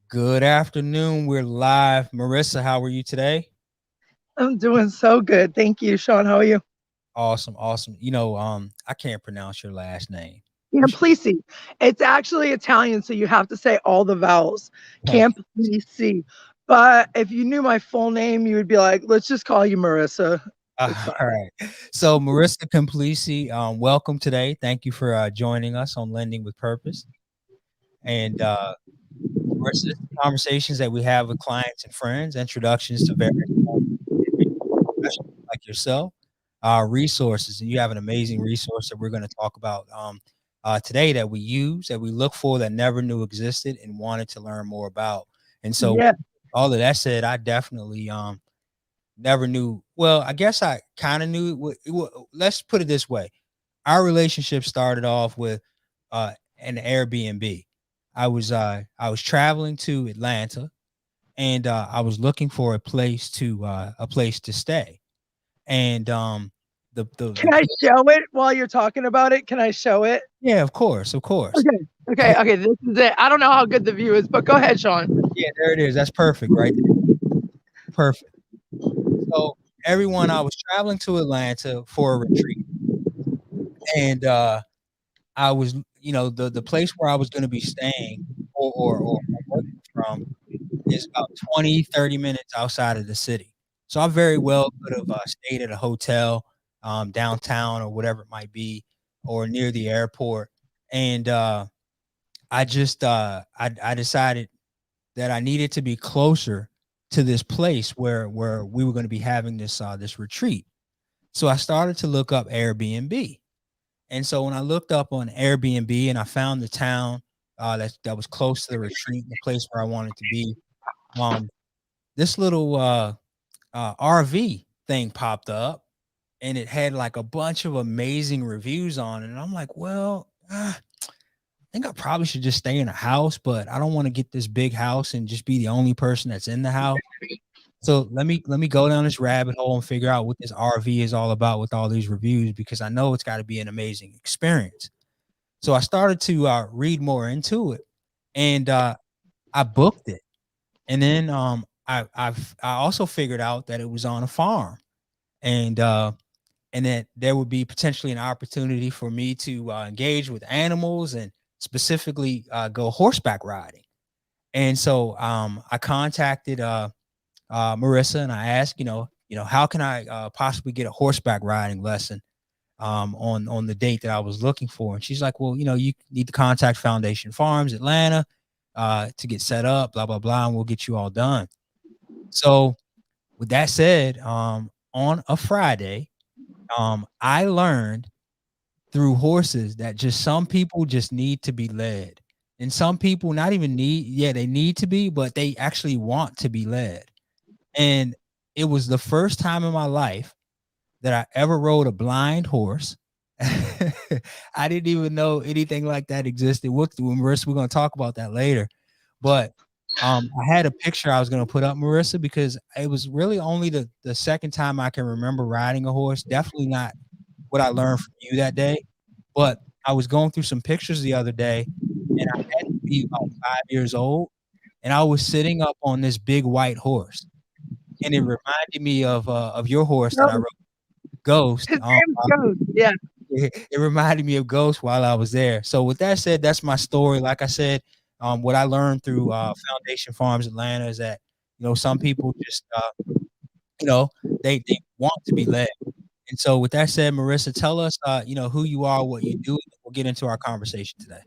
Good afternoon. We're live. Marisa, how are you today? I'm doing so good. Thank you, Shawn. How are you? Awesome, awesome. I can't pronounce your last name. Camplese. It's actually Italian, so you have to say all the vowels. Camplese. But if you knew my full name, you would be like, let's just call you Marisa. All right. So Marisa Camplese, welcome today. Thank you for joining us on Lending with Purpose. And Marisa, this is conversations that we have with clients and friends, introductions to various professionals like yourself, resources. And you have an amazing resource that we're going to talk about today that we use, that we look for, that never knew existed and wanted to learn more about. And so all of that said, I definitely never knew. Well, I guess I kind of knew. Let's put it this way. Our relationship started off with an Airbnb. I was traveling to Atlanta, and I was looking for a place to stay. And Can I show it while you're talking about it? Can I show it? Yeah, of course. Okay. This is it. I don't know how good the view is, but go ahead, Shawn. Yeah, there it is. That's perfect, right there. Perfect. So everyone, I was traveling to Atlanta for a retreat, and I was, the place where I was going to be staying or working from is about 20, 30 minutes outside of the city. So I very well could have stayed at a hotel downtown or whatever it might be, or near the airport. And I just I decided that I needed to be closer to this place where we were going to be having this retreat. So I started to look up Airbnb. And so when I looked up on Airbnb and I found the town that was close to the retreat, the place where I wanted to be, this little RV thing popped up, and it had like a bunch of amazing reviews on it. And I'm like, well, I think I probably should just stay in a house, but I don't want to get this big house and just be the only person that's in the house. So let me go down this rabbit hole and figure out what this RV is all about with all these reviews, because I know it's got to be an amazing experience. So I started to read more into it, and I booked it. And then I also figured out that it was on a farm, and that there would be potentially an opportunity for me to engage with animals and specifically go horseback riding. And so I contacted Marisa, and I asked, how can I possibly get a horseback riding lesson on the date that I was looking for? And she's like, well, you need to contact Foundation Farms Atlanta to get set up, blah, blah, blah, and we'll get you all done. So with that said, on a Friday, I learned through horses that just some people just need to be led, and some people not even they need to be, but they actually want to be led. And it was the first time in my life that I ever rode a blind horse. I didn't even know anything like that existed. We're going to talk about that later. But I had a picture I was going to put up, Marisa, because it was really only the second time I can remember riding a horse. Definitely not what I learned from you that day. But I was going through some pictures the other day, and I had to be about 5 years old, and I was sitting up on this big white horse. And it reminded me of your horse that I rode, Ghost. His name's Ghost. Yeah. It reminded me of Ghost while I was there. So with that said, that's my story. Like I said, what I learned through Foundation Farms Atlanta is that, some people just, they want to be led. And so with that said, Marisa, tell us, who you are, what you do, and we'll get into our conversation today.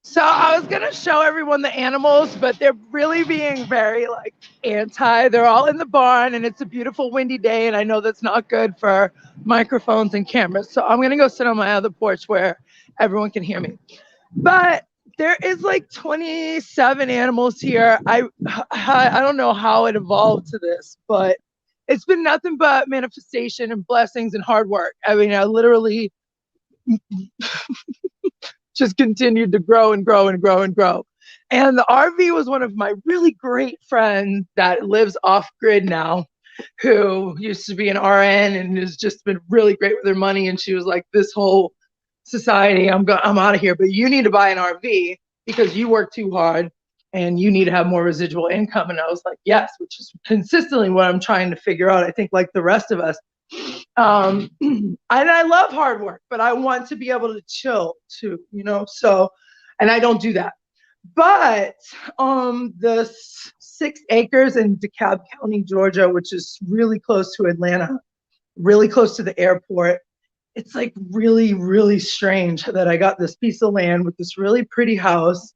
So I was going to show everyone the animals, but they're really being very anti. They're all in the barn, and it's a beautiful windy day. And I know that's not good for microphones and cameras. So I'm going to go sit on my other porch where everyone can hear me. But there is 27 animals here. I don't know how it evolved to this, but it's been nothing but manifestation and blessings and hard work. I mean, I literally just continued to grow and grow and grow and grow. And the RV was one of my really great friends that lives off grid now. who used to be an RN and has just been really great with her money. And she was like, this whole society, I'm out of here, but you need to buy an RV because you work too hard and you need to have more residual income. And I was like, yes, which is consistently what I'm trying to figure out. I think like the rest of us. And I love hard work, but I want to be able to chill too, you know? So, and I don't do that. But the 6 acres in DeKalb County, Georgia, which is really close to Atlanta, really close to the airport, it's like really, really strange that I got this piece of land with this really pretty house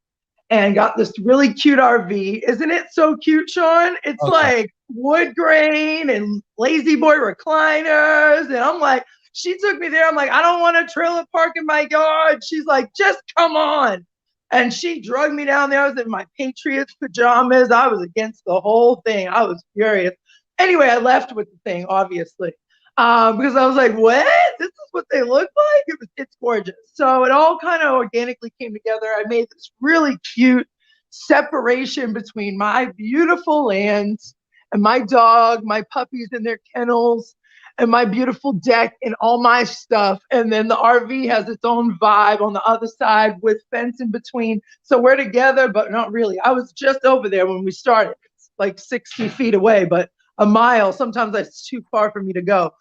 and got this really cute RV. Isn't it so cute, Shawn? It's like wood grain and lazy boy recliners. And I'm like, she took me there. I'm like, I don't want a trailer park in my yard. She's like, just come on. And she drugged me down there. I was in my Patriots pajamas. I was against the whole thing. I was furious. Anyway, I left with the thing, obviously. Because I was like, what? This is what they look like? It's gorgeous. So it all kind of organically came together. I made this really cute separation between my beautiful lands and my dog, my puppies in their kennels, and my beautiful deck and all my stuff. And then the RV has its own vibe on the other side with fence in between. So we're together, but not really. I was just over there when we started. It's like 60 feet away, but a mile. Sometimes that's too far for me to go.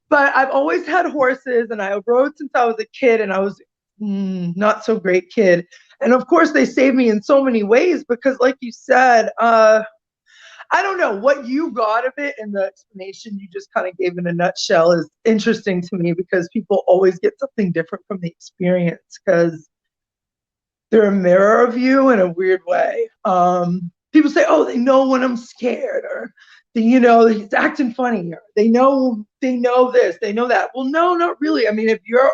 But I've always had horses, and I rode since I was a kid, and I was not so great kid. And of course, they saved me in so many ways because, like you said, I don't know what you got of it, and the explanation you just kind of gave in a nutshell is interesting to me because people always get something different from the experience because they're a mirror of you in a weird way. People say, oh, they know when I'm scared, or he's acting funny, or they know this, they know that. Well, no, not really. I mean, if you're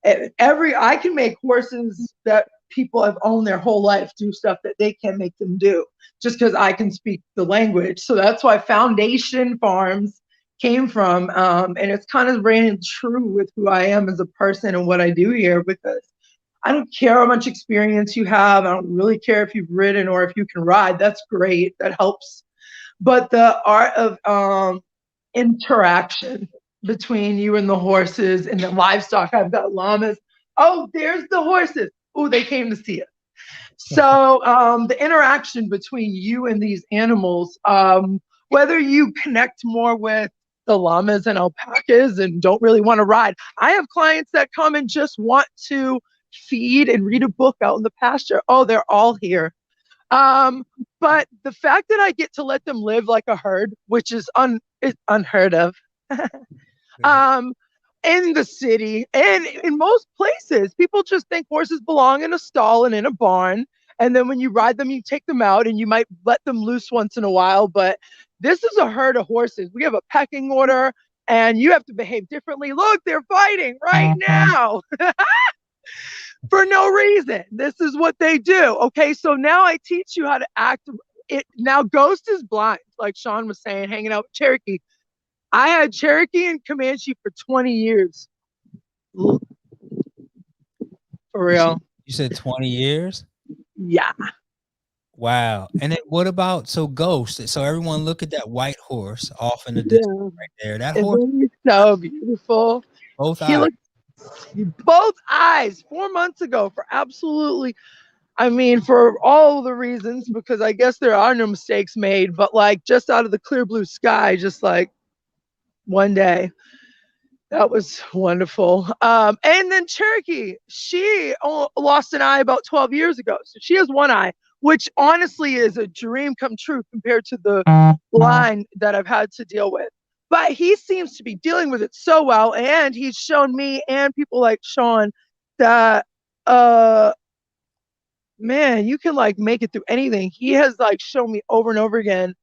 I can make horses that people have owned their whole life do stuff that they can make them do just because I can speak the language. So that's why Foundation Farms came from. And it's kind of ran true with who I am as a person and what I do here, because I don't care how much experience you have. I don't really care if you've ridden or if you can ride. That's great. That helps. But the art of interaction between you and the horses and the livestock. I've got llamas. Oh, there's the horses. Oh, they came to see us. So the interaction between you and these animals, whether you connect more with the llamas and alpacas and don't really want to ride. I have clients that come and just want to feed and read a book out in the pasture. Oh, they're all here. But the fact that I get to let them live like a herd, which is unheard of, in the city and in most places, people just think horses belong in a stall and in a barn. And then when you ride them, you take them out and you might let them loose once in a while. But this is a herd of horses. We have a pecking order and you have to behave differently. Look, they're fighting right now. For no reason. This is what they do. Okay, so now I teach you how to act. Now Ghost is blind, like Shawn was saying, hanging out with Cherokee. I had Cherokee and Comanche for 20 years. For real. You said 20 years? Yeah. Wow. And then what about Ghost? So everyone look at that white horse off in the distance right there. That horse is so beautiful. Both eyes. Both eyes 4 months ago for absolutely, I mean, for all the reasons, because I guess there are no mistakes made, but like just out of the clear blue sky, just like one day. That was wonderful. And then Cherokee, she lost an eye about 12 years ago. So she has one eye, which honestly is a dream come true compared to the line that I've had to deal with. But he seems to be dealing with it so well. And he's shown me and people like Shawn that, man, you can like make it through anything. He has like shown me over and over again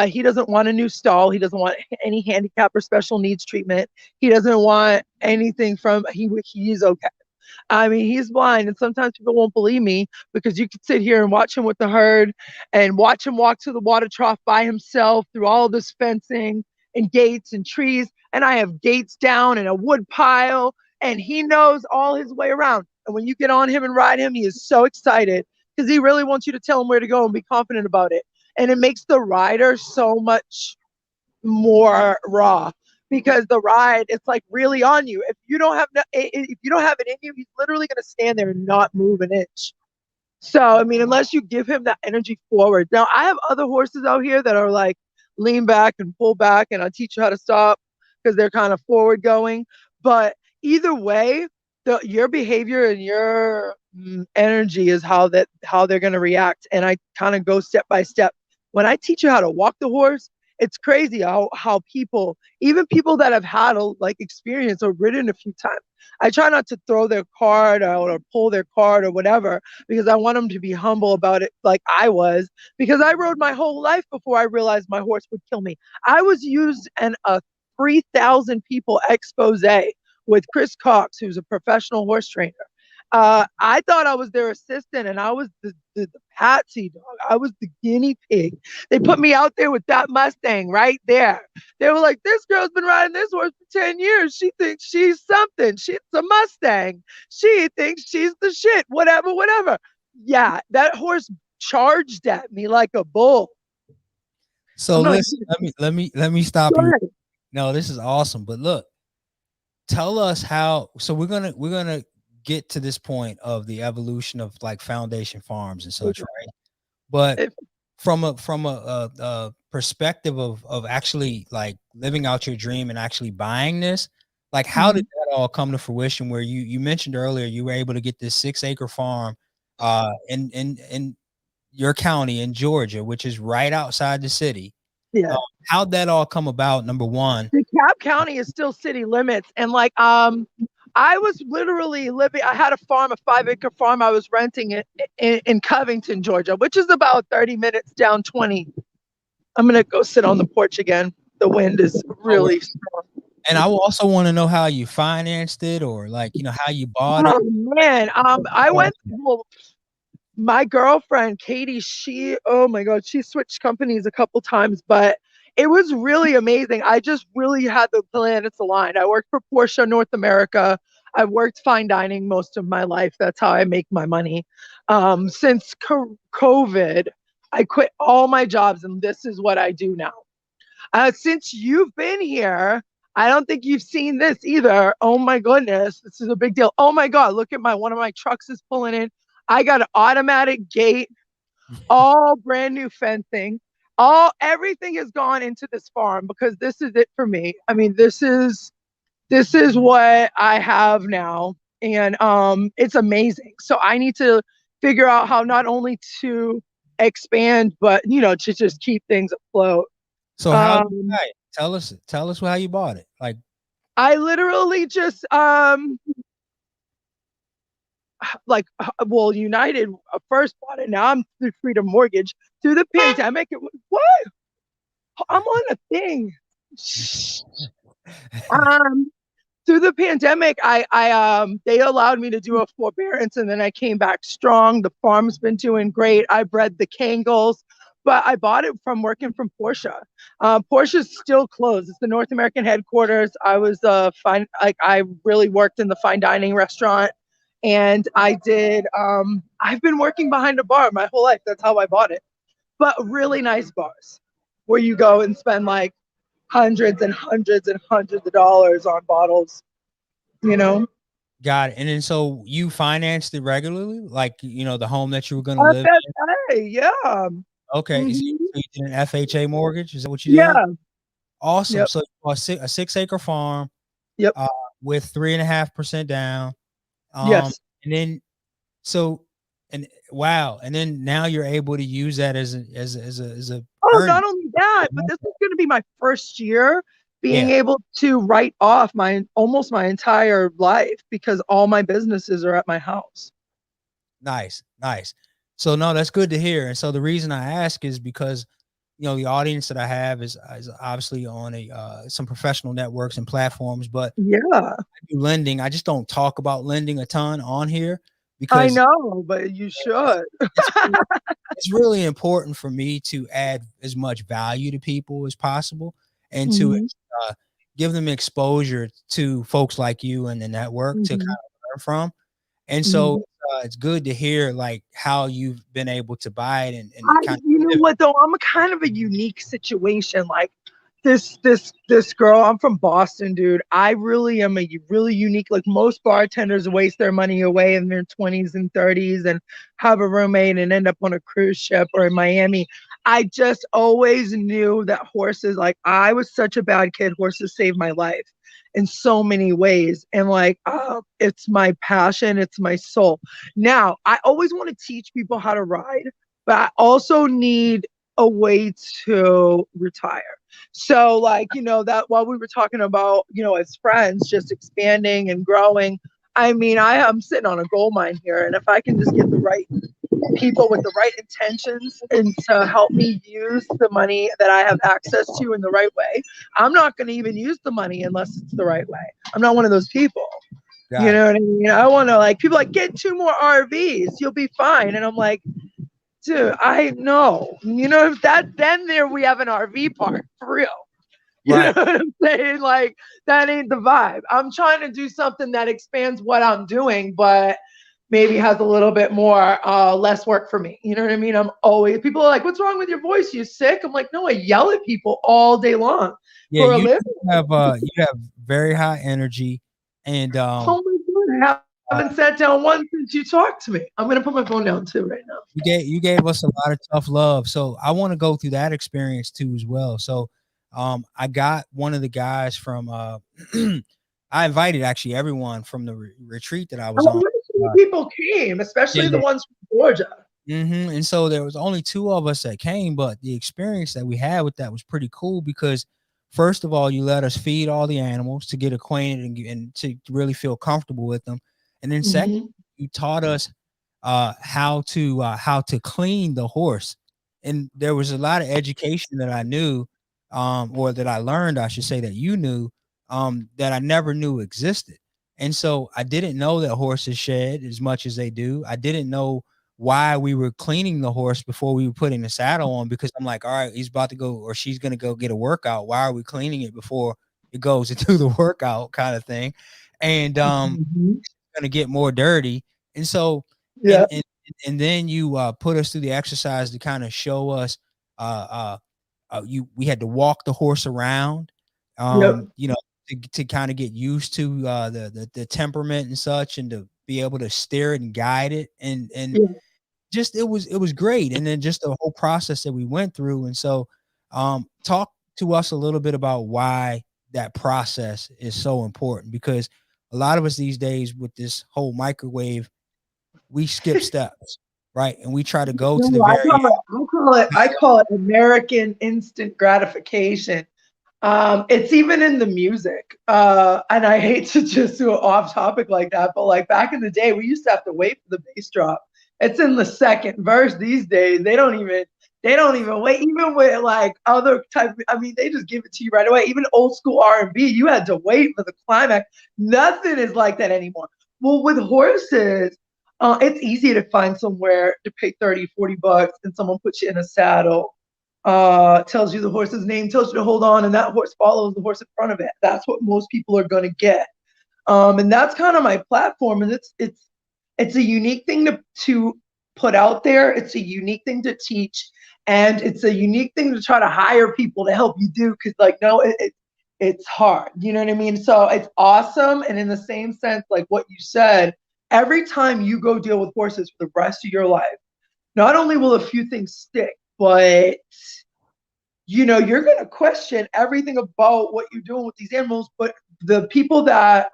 he doesn't want a new stall. He doesn't want any handicap or special needs treatment. He doesn't want anything from, he's okay. I mean, he's blind, and sometimes people won't believe me because you could sit here and watch him with the herd and watch him walk to the water trough by himself through all this fencing and gates and trees. And I have gates down and a wood pile, and he knows all his way around. And when you get on him and ride him, he is so excited because he really wants you to tell him where to go and be confident about it. And it makes the rider so much more raw, because the ride, it's like really on you. If you don't have it in you, he's literally going to stand there and not move an inch. So, I mean, unless you give him that energy forward. Now, I have other horses out here that are like lean back and pull back, and I teach you how to stop because they're kind of forward going. But either way, your behavior and your energy is how they're going to react. And I kind of go step by step. When I teach you how to walk the horse, it's crazy how people, even people that have had like experience or ridden a few times, I try not to throw their card out or pull their card or whatever, because I want them to be humble about it like I was, because I rode my whole life before I realized my horse would kill me. I was used in a 3,000 people expose with Chris Cox, who's a professional horse trainer. I thought I was their assistant, and I was the patsy dog. I was the guinea pig. They put me out there with that Mustang right there. They were like, this girl's been riding this horse for 10 years. She thinks she's something. She's a Mustang. She thinks she's the shit. Whatever, whatever. Yeah, that horse charged at me like a bull. So listen, let me stop you. No, this is awesome. But look, tell us how. So we're gonna get to this point of the evolution of like foundation farms and such, right? But from a perspective of actually like living out your dream and actually buying this, like how did that all come to fruition? Where you mentioned earlier you were able to get this 6-acre farm in your county in Georgia, which is right outside the city. Yeah. How'd that all come about? Number one, DeKalb County is still city limits, and like I was literally living, I had a farm, a 5-acre farm. I was renting it in Covington, Georgia, which is about 30 minutes down 20. I'm going to go sit on the porch again. The wind is really strong. And I also want to know how you financed it, or like, you know, how you bought it. Man, I went, well, my girlfriend, Katie, oh my God, she switched companies a couple times, but it was really amazing. I just really had the planets aligned. I worked for Porsche North America. I've worked fine dining most of my life. That's how I make my money. Since COVID, I quit all my jobs, and this is what I do now. Since you've been here, I don't think you've seen this either. Oh my goodness, this is a big deal. Oh my God, look at one of my trucks is pulling in. I got an automatic gate, all brand new fencing. Everything has gone into this farm because this is it for me. I mean, this is what I have now, and it's amazing. So I need to figure out how not only to expand, but you know, to just keep things afloat. So how did you buy it? Tell us how you bought it. Like, I literally just United first bought it. Now I'm through Freedom Mortgage. Through the pandemic, what? I'm on a thing. Through the pandemic, they allowed me to do a forbearance, and then I came back strong. The farm's been doing great. I bred the Kangles, but I bought it from working from Porsche. Porsche's still closed. It's the North American headquarters. I was I really worked in the fine dining restaurant. And I did, I've been working behind a bar my whole life. That's how I bought it. But really nice bars where you go and spend like hundreds and hundreds and hundreds of dollars on bottles, you know? Got it. And then so you financed it regularly? Like, you know, the home that you were going to live in? Yeah. Okay. So you did an FHA mortgage? Is that what you did? Yeah. Awesome. Yep. So a 6-acre farm with 3.5% down. Yes. And then, wow. And then now you're able to use that as a. Oh, not only that, but this is going to be my first year being able to write off almost my entire life because all my businesses are at my house. Nice. So no, that's good to hear. And so the reason I ask is because, you know, the audience that I have is obviously on some professional networks and platforms, but I do lending. I just don't talk about lending a ton on here because I know, but you should. It's really important for me to add as much value to people as possible and to give them exposure to folks like you and the network to kind of learn from. And so it's good to hear like how you've been able to buy it and you know what though, I'm a kind of a unique situation. Like this girl, I'm from Boston, dude. I really am a really unique, like most bartenders waste their money away in their 20s and 30s and have a roommate and end up on a cruise ship or in Miami. I just always knew that horses, like I was such a bad kid, horses saved my life in so many ways. And like, it's my passion, it's my soul. Now, I always want to teach people how to ride, but I also need a way to retire. So like, that while we were talking about, as friends, just expanding and growing, I mean, I am sitting on a gold mine here. And if I can just get the right people with the right intentions and to help me use the money that I have access to in the right way, I'm not going to even use the money unless it's the right way. I'm not one of those people. You Got it. know what I mean? I want to, like, people like, get 2 more RVs, you'll be fine. And I'm like, dude, I know. If that, then there we have an RV park for real. You know Right. what I'm saying? Like, that ain't the vibe. I'm trying to do something that expands what I'm doing, but maybe has a little bit more less work for me. You know what I mean? I'm always, people are like, what's wrong with your voice? You sick? I'm like, no, I yell at people all day long Yeah, for a you living. you have very high energy, and Oh my God, I haven't sat down once since you talked to me. I'm gonna put my phone down too right now. you gave us a lot of tough love. So I want to go through that experience too as well. So I got one of the guys from I invited actually everyone from the retreat that I was Oh, on. people came, Yeah, especially the yeah. ones from Georgia. And so there was only two of us that came, but the experience that we had with that was pretty cool because first of all, you let us feed all the animals to get acquainted and to really feel comfortable with them. And then second, Mm-hmm. you taught us how to clean the horse. And there was a lot of education that I knew, or that I learned, I should say, that you knew, that I never knew existed. And so I didn't know that horses shed as much as they do. I didn't know why we were cleaning the horse before we were putting the saddle on, because I'm like, all right, he's about to go or she's going to go get a workout. Why are we cleaning it before it goes into the workout kind of thing? And Mm-hmm. going to get more dirty. And so, Yeah. and then you put us through the exercise to kind of show us, uh, we had to walk the horse around, Yep. to kind of get used to the temperament and such, and to be able to steer it and guide it, and Yeah. just it was great. And then just the whole process that we went through. And so talk to us a little bit about why that process is so important, because a lot of us these days with this whole microwave, we skip steps, right? And we try to go to the No, very I call it American instant gratification. It's even in the music. And I hate to just do an off topic like that, but like back in the day, we used to have to wait for the bass drop. It's in the second verse these days. They don't even wait. Even with like other type, I mean, they just give it to you right away. Even old school R&B, you had to wait for the climax. Nothing is like that anymore. Well, with horses, it's easy to find somewhere to pay 30, $40 and someone puts you in a saddle, tells you the horse's name, tells you to hold on, and that horse follows the horse in front of it. That's what most people are going to get. And that's kind of my platform. And it's a unique thing to put out there. It's a unique thing to teach. And it's a unique thing to try to hire people to help you do. Cause like, no, it's hard. You know what I mean? So it's awesome. And in the same sense, like what you said, every time you go deal with horses for the rest of your life, not only will a few things stick, but you're going to question everything about what you're doing with these animals, but the people that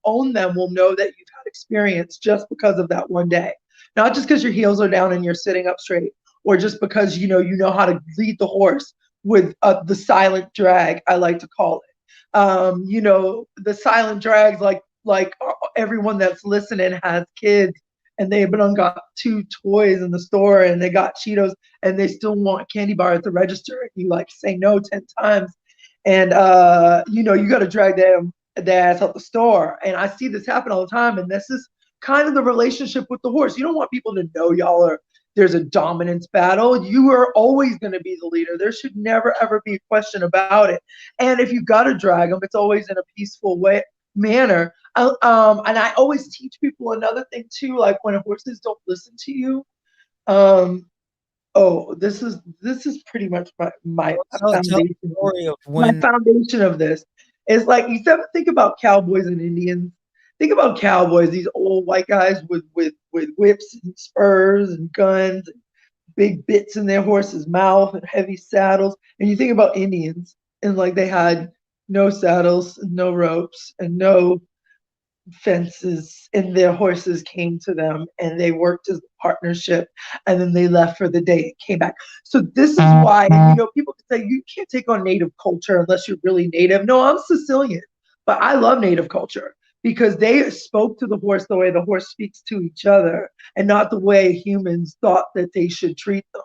own them will know that you've had experience just because of that one day. Not just because your heels are down and you're sitting up straight, or just because you know how to lead the horse with the silent drag, I like to call it. The silent drags, like everyone that's listening has kids and they've been on got 2 toys in the store and they got Cheetos and they still want candy bar at the register, and you like say no 10 times, and you got to drag them the ass out the store. And I see this happen all the time, and this is kind of the relationship with the horse. You don't want people to know there's a dominance battle. You are always going to be the leader. There should never ever be a question about it. And if you got to drag them, it's always in a peaceful way manner. And I always teach people another thing too, like when horses don't listen to you, um, Oh, this is pretty much my Tell the foundation. story of My when. foundation of this is like you ever think about cowboys and Indians. Think about cowboys, these old white guys with whips and spurs and guns, and big bits in their horse's mouth and heavy saddles. And you think about Indians and like they had no saddles, no ropes, and no fences, and their horses came to them and they worked as a partnership, and then they left for the day and came back. So this is why, and people can say you can't take on native culture unless you're really native. No, I'm Sicilian, but I love native culture because they spoke to the horse the way the horse speaks to each other, and not the way humans thought that they should treat them.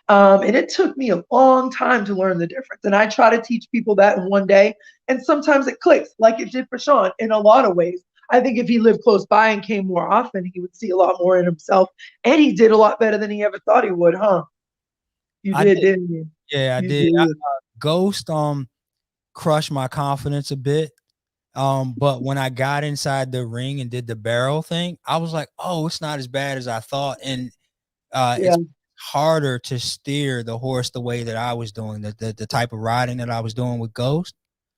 And it took me a long time to learn the difference. And I try to teach people that in one day. And sometimes it clicks, like it did for Shawn in a lot of ways. I think if he lived close by and came more often, he would see a lot more in himself. And he did a lot better than he ever thought he would, huh? You I did, did. didn't you? Yeah, I You did. did. Ghost crushed my confidence a bit. But when I got inside the ring and did the barrel thing, I was like, oh, it's not as bad as I thought. And Yeah. it's harder to steer the horse the way that I was doing, the type of riding that I was doing with Ghost,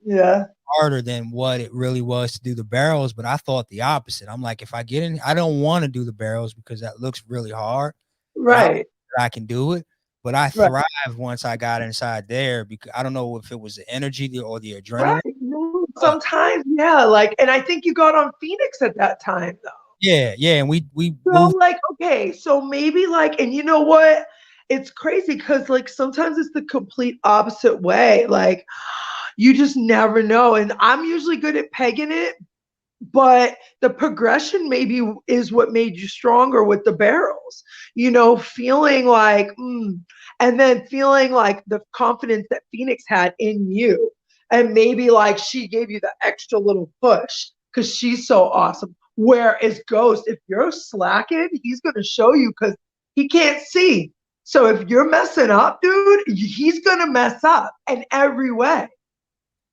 Yeah. harder than what it really was to do the barrels. But I thought the opposite. I'm like, if I get in, I don't want to do the barrels because that looks really hard. And Right. I can do it. But I Right. thrived once I got inside there because I don't know if it was the energy or the Right. adrenaline. No, But sometimes, yeah. Like, and I think you got on Phoenix at that time, though. yeah, and we So moved. like, okay, so maybe like, and you know what? It's crazy because like sometimes it's the complete opposite way. Like you just never know. And I'm usually good at pegging it, but the progression maybe is what made you stronger with the barrels, feeling like and then feeling like the confidence that Phoenix had in you, and maybe like she gave you the extra little push because she's so awesome. Whereas Ghost, if you're slacking, he's going to show you because he can't see. So if you're messing up, dude, he's going to mess up in every way.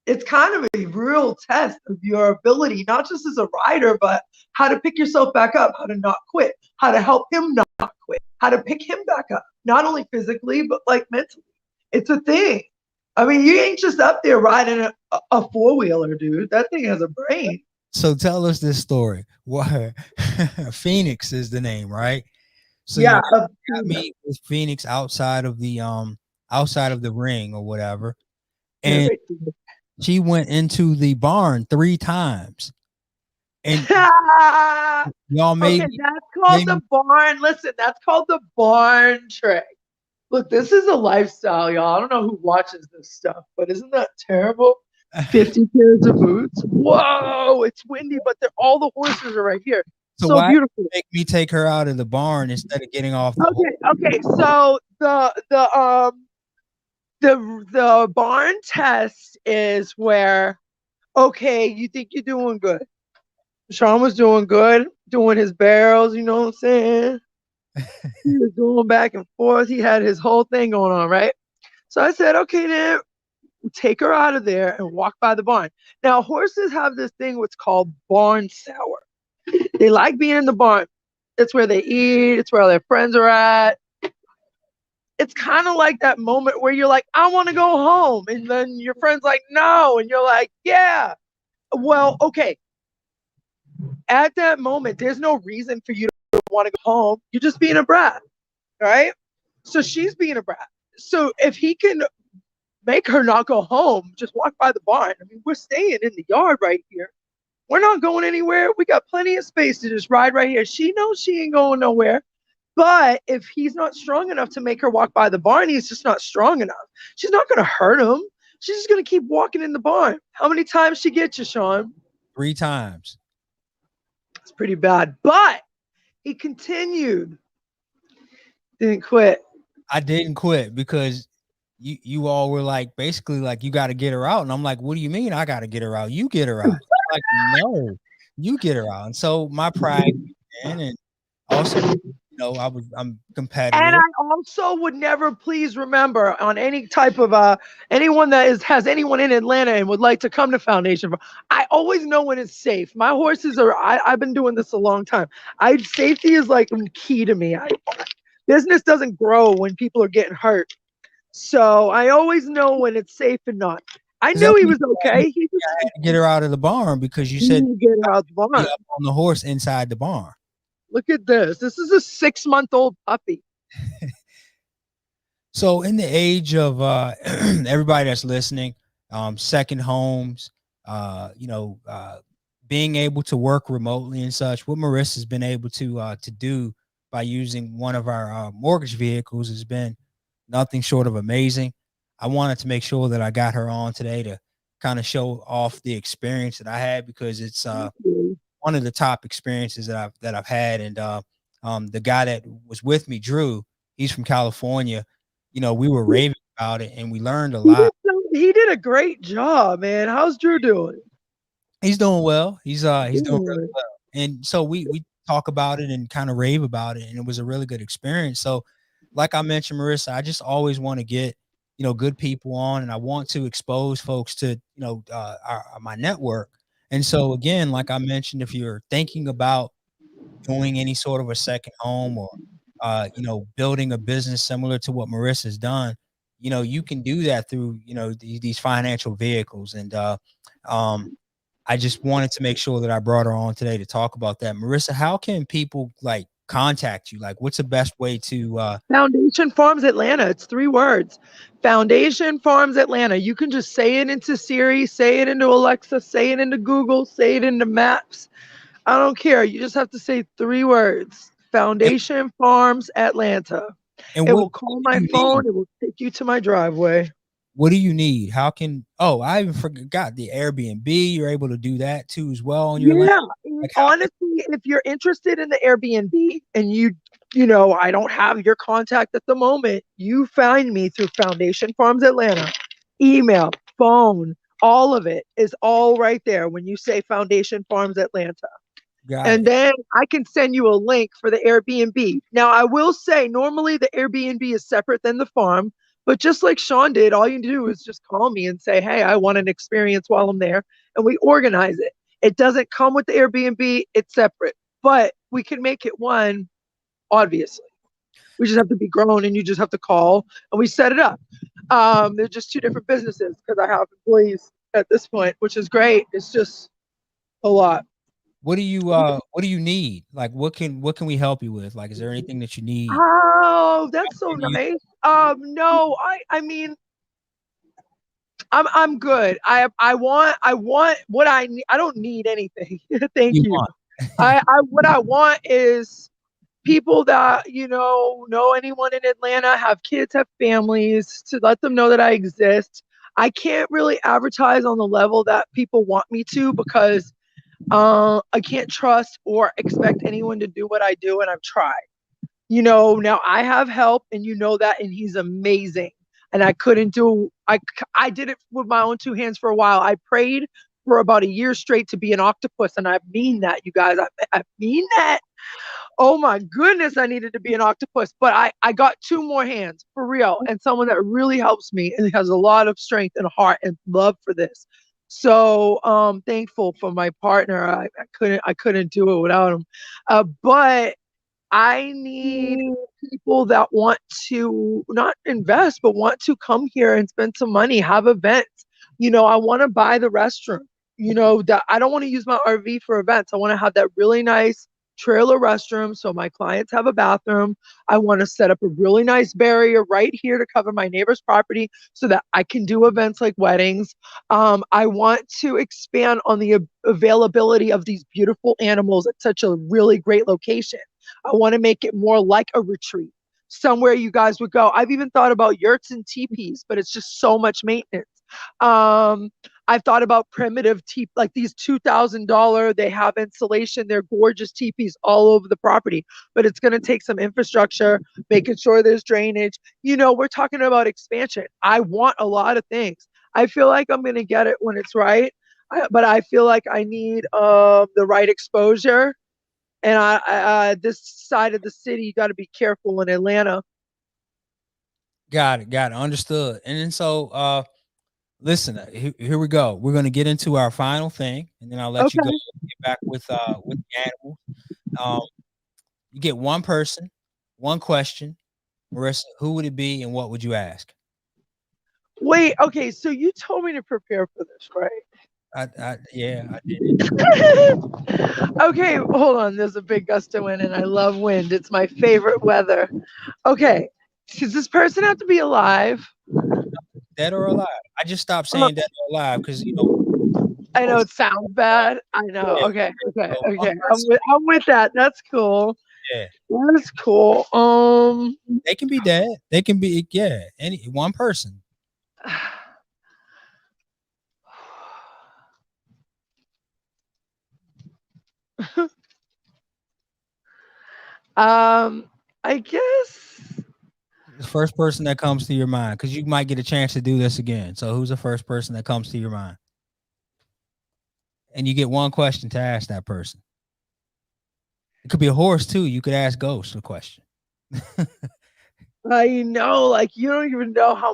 It's kind of a real test of your ability, not just as a rider, but how to pick yourself back up, how to not quit, how to help him not quit, how to pick him back up, not only physically, but like mentally. It's a thing. I mean, you ain't just up there riding a four-wheeler, dude. That thing has a brain. So tell us this story. What Phoenix is the name, right? So you Yeah. got me with Phoenix outside of the ring or whatever. Yeah, And right. she went into the barn 3 times. And y'all Okay, made that's called the barn. Listen, that's called the barn trick. Look, this is a lifestyle, y'all. I don't know who watches this stuff, but isn't that terrible? 50 pairs of boots. Whoa, it's windy, but all the horses are right here. so So why beautiful. make me take her out of the barn instead of getting off the horse? Okay. So the barn test is where, okay, you think you're doing good. Shawn was doing good, doing his barrels, you know what I'm saying? He was going back and forth. He had his whole thing going on, right? So I said, okay, then take her out of there and walk by the barn. Now, horses have this thing what's called barn sour. They like being in the barn. It's where they eat. It's where all their friends are at. It's kind of like that moment where you're like, I want to go home. And then your friend's like, no. And you're like, yeah. Well, okay. At that moment, there's no reason for you to want to go home. You're just being a brat, right? So she's being a brat. So if he can make her not go home, just walk by the barn. I mean, we're staying in the yard right here. We're not going anywhere. We got plenty of space to just ride right here. She knows she ain't going nowhere. But if he's not strong enough to make her walk by the barn, he's just not strong enough. She's not going to hurt him. She's just going to keep walking in the barn. How many times she get you, Shawn? 3 times. It's pretty bad. But he continued. Didn't quit. I didn't quit because you all were like basically like you got to get her out, and I'm like, what do you mean I got to get her out? You get her out. Like, no, you get her out. And so my pride came in, and also, I'm competitive. And I also would never, please remember, on any type of anyone that has anyone in Atlanta and would like to come to Foundation, I always know when it's safe. My horses are. I've been doing this a long time. Safety is like key to me. Business doesn't grow when people are getting hurt. So I always know when it's safe and not. I Is that knew he when was okay. He just you had to get her out of the barn because you said didn't get out the be barn. up on the horse inside the barn? Look at this. This is a 6-month-old puppy. So in the age of everybody that's listening, second homes, being able to work remotely and such, what Marissa's been able to do by using one of our mortgage vehicles has been nothing short of amazing. I wanted to make sure that I got her on today to kind of show off the experience that I had, because it's one of the top experiences that I've had. And the guy that was with me, Drew, he's from California. We were raving about it and we learned a lot. He did a great job, man. How's Drew doing? He's doing well. He's doing really Good. well. And so we talk about it and kind of rave about it, and it was a really good experience. So, like I mentioned, Marissa, I just always want to get good people on, and I want to expose folks to my network. And so again, like I mentioned, if you're thinking about doing any sort of a second home, or building a business similar to what Marissa's done, you can do that through these financial vehicles. And I just wanted to make sure that I brought her on today to talk about that. Marissa, how can people like contact you? Like, what's the best way to Foundation Farms Atlanta. It's 3 words. Foundation Farms Atlanta. You can just say it into Siri, say it into Alexa, say it into Google, say it into Maps. I don't care. You just have to say 3 words. Foundation Farms Atlanta. and It what will call do my you need? phone. It will take you to my driveway. What do you need? How can I even forgot the Airbnb. You're able to do that too as well on your land. Yeah. Like, how can Honestly, if you're interested in the Airbnb and I don't have your contact at the moment, you find me through Foundation Farms Atlanta. Email, phone, all of it is all right there when you say Foundation Farms Atlanta. got And it? then I can send you a link for the Airbnb. Now, I will say normally the Airbnb is separate than the farm, but just like Shawn did, all you do is just call me and say, hey, I want an experience while I'm there, and we organize it. It doesn't come with the Airbnb, it's separate, but we can make it one, obviously. We just have to be grown and you just have to call and we set it up. They're just 2 different businesses because I have employees at this point, which is great. It's just a lot. What do you need? Like, what can we help you with? Like, is there anything that you need? Oh, that's so Can you- nice. No, I mean, I'm good. I want what I need. I don't need anything. Thank you you. want? I what I want is people that know anyone in Atlanta, have kids, have families, to let them know that I exist. I can't really advertise on the level that people want me to because I can't trust or expect anyone to do what I do, and I've tried. Now I have help, and that, and he's amazing. And I couldn't do. I did it with my own 2 hands for a while. I prayed for about a year straight to be an octopus, and I mean that, you guys. I mean that. Oh my goodness, I needed to be an octopus, but I got 2 more hands for real, and someone that really helps me and has a lot of strength and heart and love for this. So thankful for my partner. I couldn't do it without him. But I need people that want to not invest, but want to come here and spend some money, have events. I want to buy the restroom. That I don't want to use my RV for events. I want to have that really nice trailer restroom so my clients have a bathroom. I want to set up a really nice barrier right here to cover my neighbor's property so that I can do events like weddings. I want to expand on the availability of these beautiful animals at such a really great location. I want to make it more like a retreat, somewhere you guys would go. I've even thought about yurts and teepees, but it's just so much maintenance. Um, I've thought about primitive like these $2,000. They have insulation. They're gorgeous teepees all over the property, but it's going to take some infrastructure, making sure there's drainage. We're talking about expansion. I want a lot of things. I feel like I'm going to get it when it's right, but I feel like I need the right exposure. And this side of the city, you got to be careful in Atlanta. Got it. Got it. Understood. And then so listen, here we go. We're going to get into our final thing, and then I'll let you go Okay. get back with the animals. Um, you get one person, One question, Marisa, who would it be and what would you ask? Wait, okay, so you told me to prepare for this, right? Yeah, I did. Okay, hold on. There's a big gust of wind, and I love wind. It's my favorite weather. Okay, does this person have to be alive? Dead or alive? I just stopped Uh, saying dead or alive because I know most it sounds bad. I know. yeah. Okay, okay, So one okay. person, I'm with that. That's cool. yeah. That's cool. They can be dead. They can be any one person. I guess The first person that comes to your mind, because you might get a chance to do this again. So who's the first person that comes to your mind? And you get one question to ask that person. It could be a horse too. You could ask Ghost a question. I know, like you don't even know how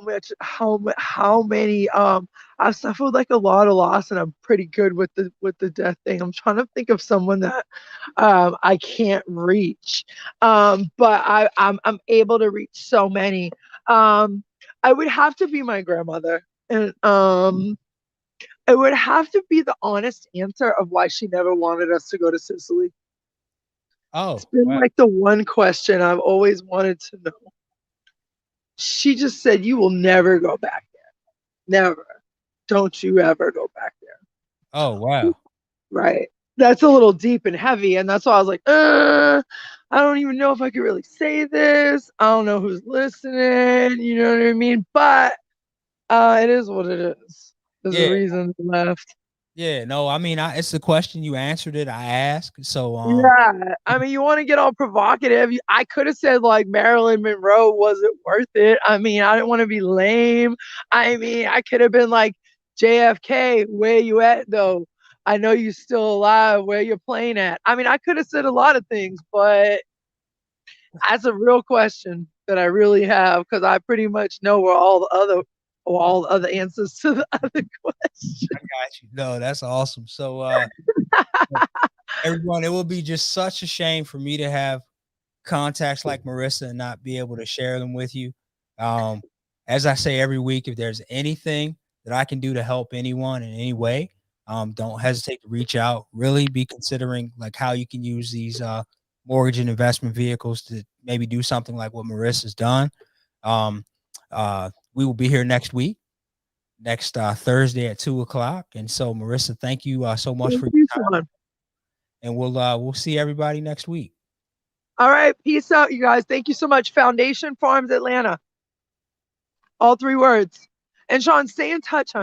many I've suffered like a lot of loss, and I'm pretty good with the death thing. I'm trying to think of someone that I can't reach, but I'm able to reach so many. I would have to be my grandmother, and it would have to be the honest answer of why she never wanted us to go to Sicily. It's Oh, been wow. like the one question I've always wanted to know. She just said, "You will never go back there. Never. Don't you ever go back there." Oh, wow. Right. That's a little deep and heavy. And that's why I was like, I don't even know if I could really say this. I don't know who's listening. You know what I mean? But it is what it is. There's a Yeah. reason left. Yeah. No, I mean, it's the question. You answered it. I asked. So, Yeah. I mean, you want to get all provocative. I could have said, like, Marilyn Monroe wasn't worth it. I mean, I didn't want to be lame. I mean, I could have been like, JFK, where you at, though? I know you're still alive. Where you're playing at? I mean, I could have said a lot of things, but that's a real question that I really have because I pretty much know where all the other answers to the other questions. I got you. No, that's awesome. So, everyone, it will be just such a shame for me to have contacts like Marisa and not be able to share them with you. Um, as I say every week, if there's anything that I can do to help anyone in any way, don't hesitate to reach out. Really be considering like how you can use these mortgage and investment vehicles to maybe do something like what Marissa's done. Um, we will be here next week, next Thursday at 2:00. And so, Marisa, thank you so much Thank for your you, time, Shawn. and we'll see everybody next week. All right, peace out, you guys. Thank you so much. Foundation Farms Atlanta. All three words. And Shawn, stay in touch, honey.